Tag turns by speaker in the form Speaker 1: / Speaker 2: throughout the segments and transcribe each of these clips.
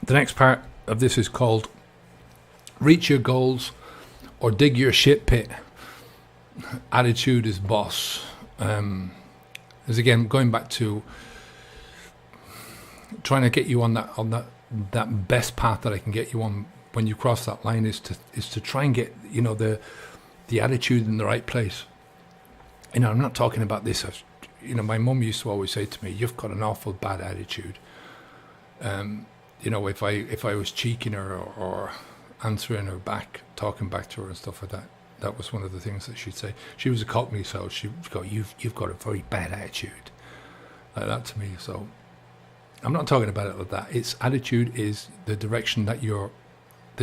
Speaker 1: The next part of this is called reach your goals or dig your shit pit. Attitude is boss. Is again going back to trying to get you on that best path that I can get you on when you cross that line is to try and get the attitude in the right place. I'm not talking about this as my mum used to always say to me, "You've got an awful bad attitude." If I was cheeking her or answering her back, talking back to her and stuff like that. That was one of the things that she'd say. She was a Cockney, so she'd go, "You've got a very bad attitude," like that to me. So I'm not talking about it like that. Its attitude is the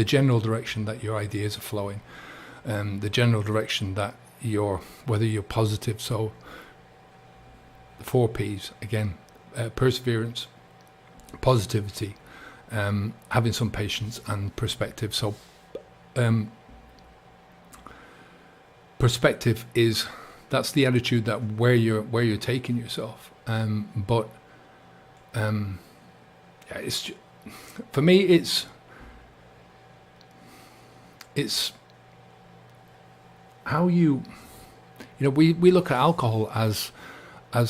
Speaker 1: general direction that your ideas are flowing, the general direction that whether you're positive. So the 4 P's again: perseverance, positivity, having some patience, and perspective. So perspective that's the attitude that where you're taking yourself. It's for me. It's how we look at alcohol as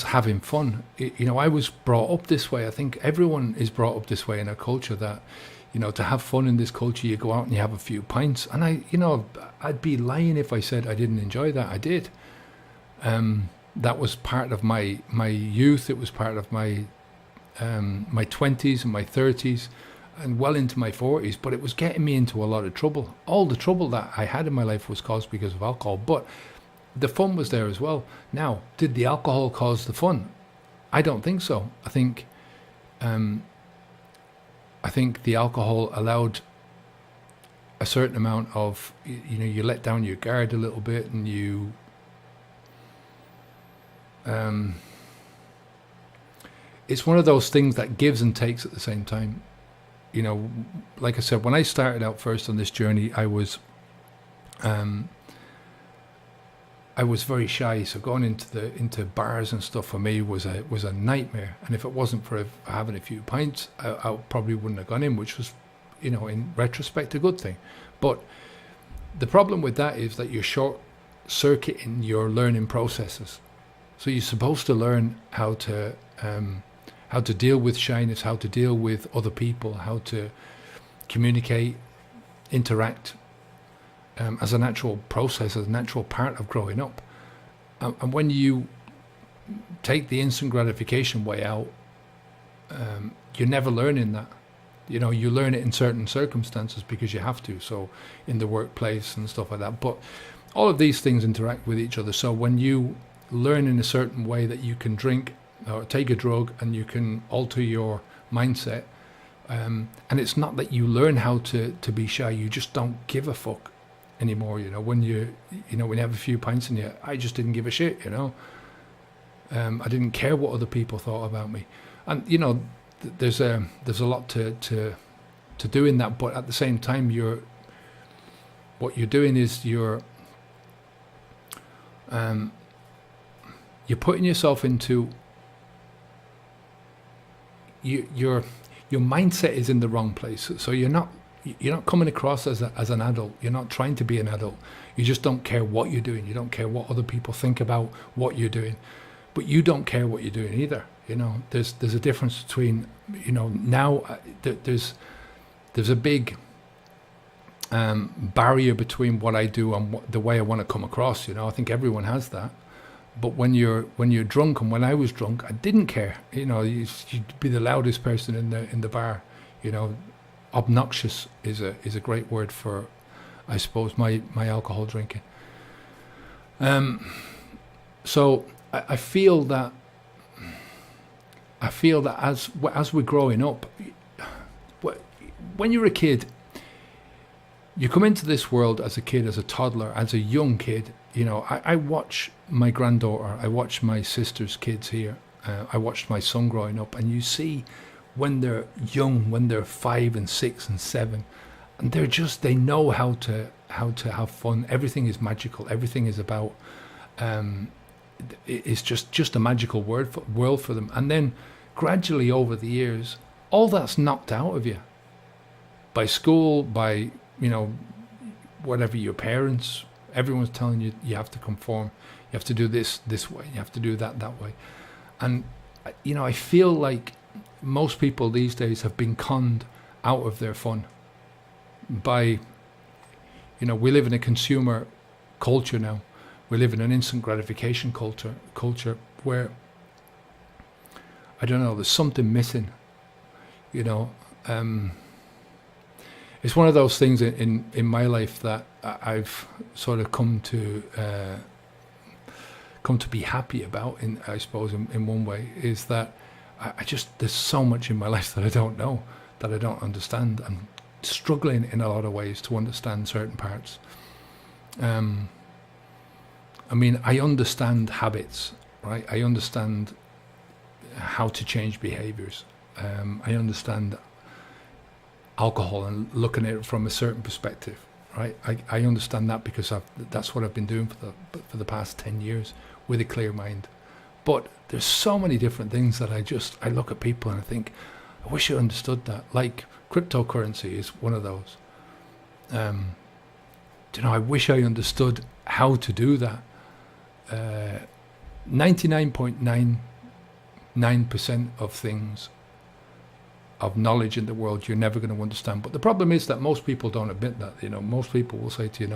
Speaker 1: having fun. I was brought up this way. I think everyone is brought up this way in our culture that, to have fun in this culture, you go out and you have a few pints. And I'd be lying if I said I didn't enjoy that. I did. That was part of my youth. It was part of my 20s and my 30s and well into my 40s. But it was getting me into a lot of trouble. All the trouble that I had in my life was caused because of alcohol. But the fun was there as well. Now, did the alcohol cause the fun? I don't think so. I think the alcohol allowed a certain amount of, you let down your guard a little bit, and you it's one of those things that gives and takes at the same time. Like I said, when I started out first on this journey, I was very shy, so going into bars and stuff for me was a nightmare. And if it wasn't for having a few pints, I probably wouldn't have gone in, which was, in retrospect, a good thing. But the problem with that is that you're short-circuiting your learning processes. So you're supposed to learn how to deal with shyness, how to deal with other people, how to communicate, interact. As a natural process, as a natural part of growing up. And when you take the instant gratification way out, you're never learning that. You learn it in certain circumstances because you have to, so in the workplace and stuff like that. But all of these things interact with each other. So when you learn in a certain way that you can drink or take a drug and you can alter your mindset, and it's not that you learn how to be shy, you just don't give a fuck anymore. When you have a few pints in you, I just didn't give a shit. I didn't care what other people thought about me, and there's a lot to do in that. But at the same time, what you're doing is you're putting yourself into your mindset is in the wrong place. So you're not coming across as an adult. You're not trying to be an adult. You just don't care what you're doing. You don't care what other people think about what you're doing, but you don't care what you're doing either. There's a difference between now there's a big barrier between what I do and the way I want to come across. I think everyone has that. But when you're drunk, and when I was drunk, I didn't care. You'd be the loudest person in the bar. Obnoxious is a great word for, I suppose, my alcohol drinking. So I feel that as we're growing up, when you're a kid, you come into this world as a kid, as a toddler, as a young kid. I watch my granddaughter, I watch my sister's kids here, I watched my son growing up, and you see when they're young, when they're 5 and 6 and 7, and they know how to have fun. Everything is magical. Everything is about it's just a magical world for them. And then gradually over the years, all that's knocked out of you. by school, by, whatever, your parents, everyone's telling you you have to conform, you have to do this way, you have to do that way. And, I feel like most people these days have been conned out of their fun by, we live in a consumer culture now. We live in an instant gratification culture where, I don't know, there's something missing, It's one of those things in my life that I've sort of come to be happy about, I suppose, in one way, is that I just, there's so much in my life that I don't know, that I don't understand. I'm struggling in a lot of ways to understand certain parts. I understand habits, right? I understand how to change behaviors. I understand alcohol and looking at it from a certain perspective, right? I understand that because that's what I've been doing for the past 10 years with a clear mind. But there's so many different things that I look at people and I think, I wish I understood that. Like cryptocurrency is one of those. I wish I understood how to do that. 99.99% of things, of knowledge in the world, you're never going to understand. But the problem is that most people don't admit that. Most people will say to you,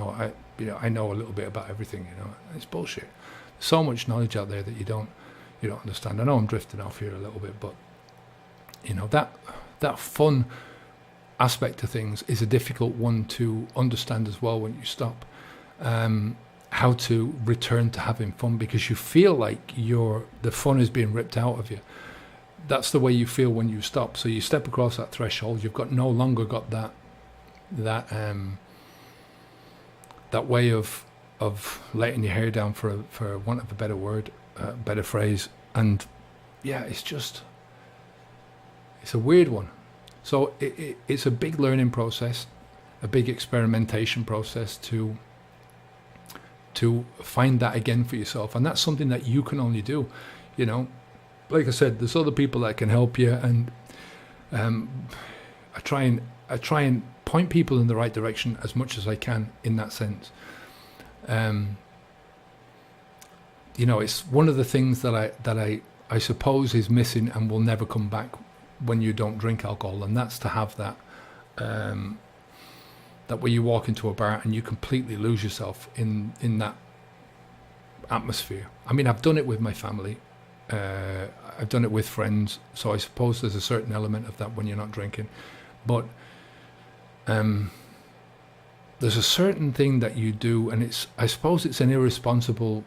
Speaker 1: I know a little bit about everything. It's bullshit. There's so much knowledge out there that you don't understand. I know I'm drifting off here a little bit, but that fun aspect of things is a difficult one to understand as well when you stop. How to return to having fun, because you feel like the fun is being ripped out of you. That's the way you feel when you stop. So you step across that threshold. You've no longer got that way of letting your hair down, for want of a better word, better phrase. And yeah, it's a weird one. So it's a big learning process, a big experimentation process to find that again for yourself. And that's something that you can only do, Like I said, there's other people that can help you, and I try and point people in the right direction as much as I can in that sense. It's one of the things that I suppose is missing and will never come back when you don't drink alcohol, and that's to have that where you walk into a bar and you completely lose yourself in that atmosphere. I've done it with my family. I've done it with friends, so I suppose there's a certain element of that when you're not drinking. But there's a certain thing that you do, and I suppose it's an irresponsible,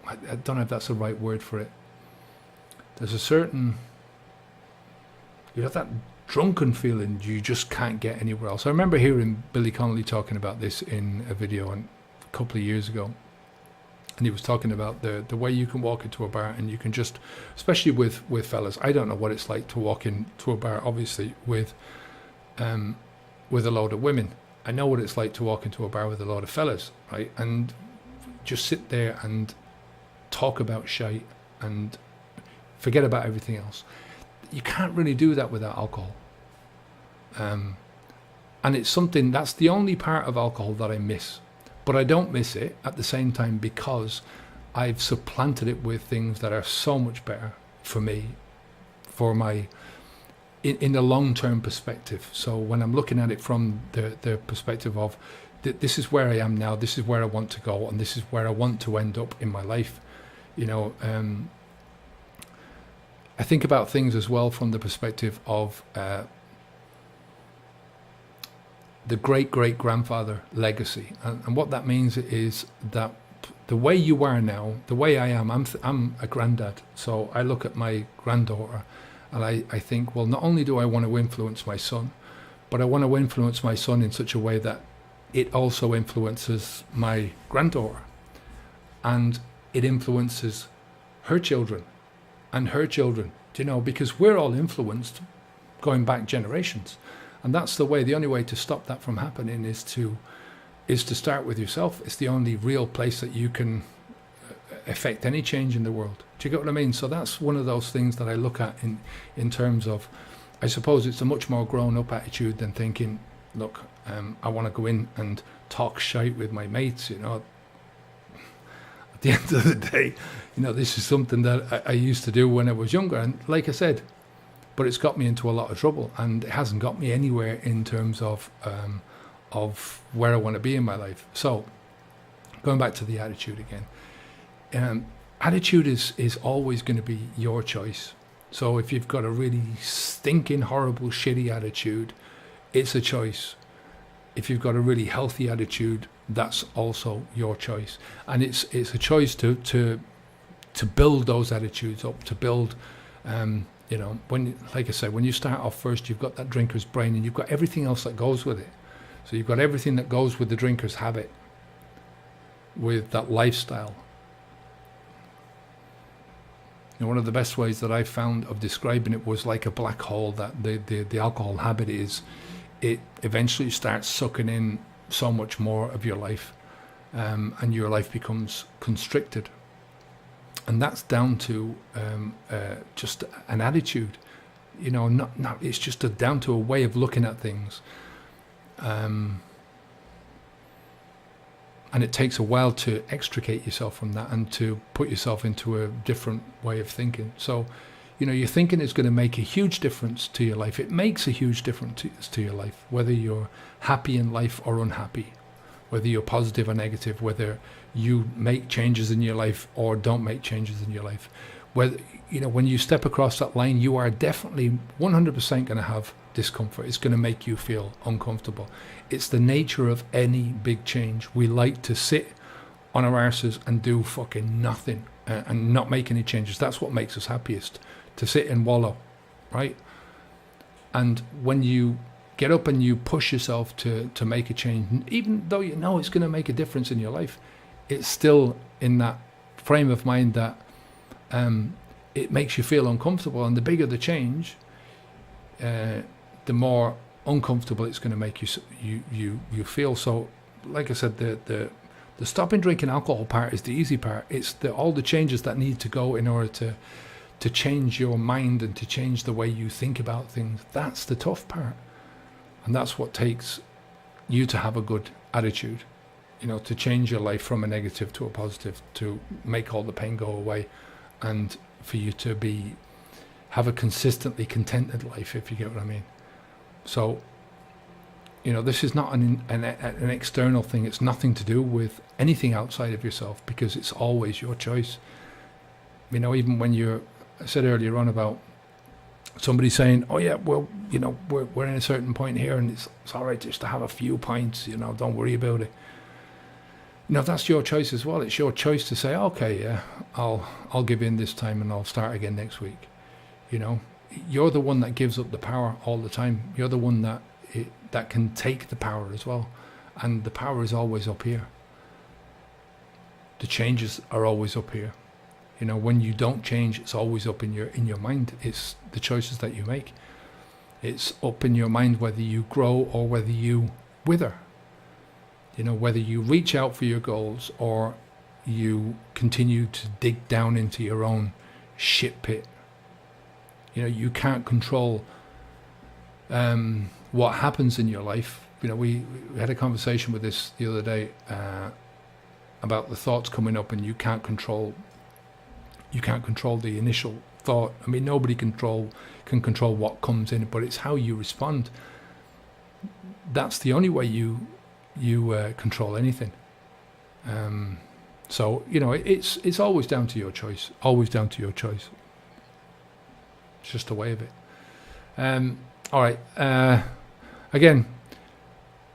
Speaker 1: I don't know if that's the right word for it. There's a certain, that drunken feeling you just can't get anywhere else. I remember hearing Billy Connolly talking about this in a video a couple of years ago. And he was talking about the way you can walk into a bar and you can just, especially with fellas, I don't know what it's like to walk into a bar, obviously, with a load of women. I know what it's like to walk into a bar with a load of fellas, right? And just sit there and talk about shite and forget about everything else. You can't really do that without alcohol. And it's something, that's the only part of alcohol that I miss. But I don't miss it at the same time because I've supplanted it with things that are so much better for me, in the long-term perspective. So when I'm looking at it from the perspective of this is where I am now, this is where I want to go, and this is where I want to end up in my life, I think about things as well from the perspective of the great-great-grandfather legacy. And what that means is that the way you are now, the way I am, I'm a granddad. So I look at my granddaughter and I think, well, not only do I want to influence my son, but I want to influence my son in such a way that it also influences my granddaughter. And it influences her children and her children, because we're all influenced going back generations. And that's the only way to stop that from happening is to start with yourself. It's the only real place that you can affect any change in the world. Do you get what I mean? So that's one of those things that I look at in terms of I suppose it's a much more grown-up attitude than thinking, look, I want to go in and talk shite with my mates, you know. At the end of the day, you know, this is something that I used to do when I was younger, and like I said, but it's got me into a lot of trouble, and it hasn't got me anywhere in terms of where I want to be in my life. So, going back to the attitude again, attitude is always going to be your choice. So if you've got a really stinking, horrible, shitty attitude, it's a choice. If you've got a really healthy attitude, that's also your choice. And it's a choice to build those attitudes up, to build, you know, when, like I said, when you start off first, you've got that drinker's brain and you've got everything else that goes with it. So you've got everything that goes with the drinker's habit, with that lifestyle. And one of the best ways that I found of describing it was like a black hole that the alcohol habit is. It eventually starts sucking in so much more of your life, and your life becomes constricted. And that's down to just an attitude, you know. Not it's just down to a way of looking at things. And it takes a while to extricate yourself from that and to put yourself into a different way of thinking. So, you know, your thinking is going to make a huge difference to your life. It makes a huge difference to your life, whether you're happy in life or unhappy, whether you're positive or negative, whether you make changes in your life or don't make changes in your life. Whether, you know, when you step across that line, you are definitely 100% going to have discomfort. It's going to make you feel uncomfortable. It's the nature of any big change. We like to sit on our arses and do fucking nothing and not make any changes. That's what makes us happiest, to sit and wallow, right? And when you get up and you push yourself to make a change, even though you know it's going to make a difference in your life, it's still in that frame of mind that it makes you feel uncomfortable. And the bigger the change, the more uncomfortable it's going to make you feel. So, like I said, the stopping drinking alcohol part is the easy part. It's all the changes that need to go in order to change your mind and to change the way you think about things. That's the tough part, and that's what takes you to have a good attitude, you know, to change your life from a negative to a positive, to make all the pain go away, and for you to have a consistently contented life, if you get what I mean. So, you know, this is not an external thing. It's nothing to do with anything outside of yourself, because it's always your choice. You know, even when I said earlier on about somebody saying, oh yeah, well, you know, we're in a certain point here and it's all right just to have a few pints, you know, don't worry about it. You know, that's your choice as well. It's your choice to say, okay, yeah, I'll give in this time and I'll start again next week. You know, you're the one that gives up the power all the time. You're the one that can take the power as well. And the power is always up here. The changes are always up here. You know, when you don't change, it's always up in your mind. It's the choices that you make. It's up in your mind whether you grow or whether you wither. You know, whether you reach out for your goals or you continue to dig down into your own shit pit. You know, you can't control what happens in your life. You know, we had a conversation with this the other day about the thoughts coming up, and you can't control the initial thought. I mean, nobody can control what comes in, but it's how you respond. That's the only way you control anything. So, you know, it's always down to your choice. Always down to your choice. It's just a way of it. All right. Again,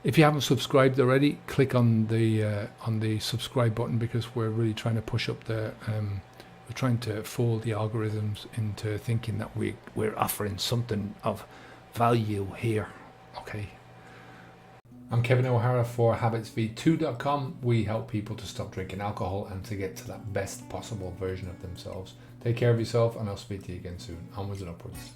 Speaker 1: if you haven't subscribed already, click on the subscribe button, because we're really trying to push up we're trying to fool the algorithms into thinking that we're offering something of value here. Okay. I'm Kevin O'Hara for habitsv2.com. We help people to stop drinking alcohol and to get to that best possible version of themselves. Take care of yourself, and I'll speak to you again soon. Onwards and upwards.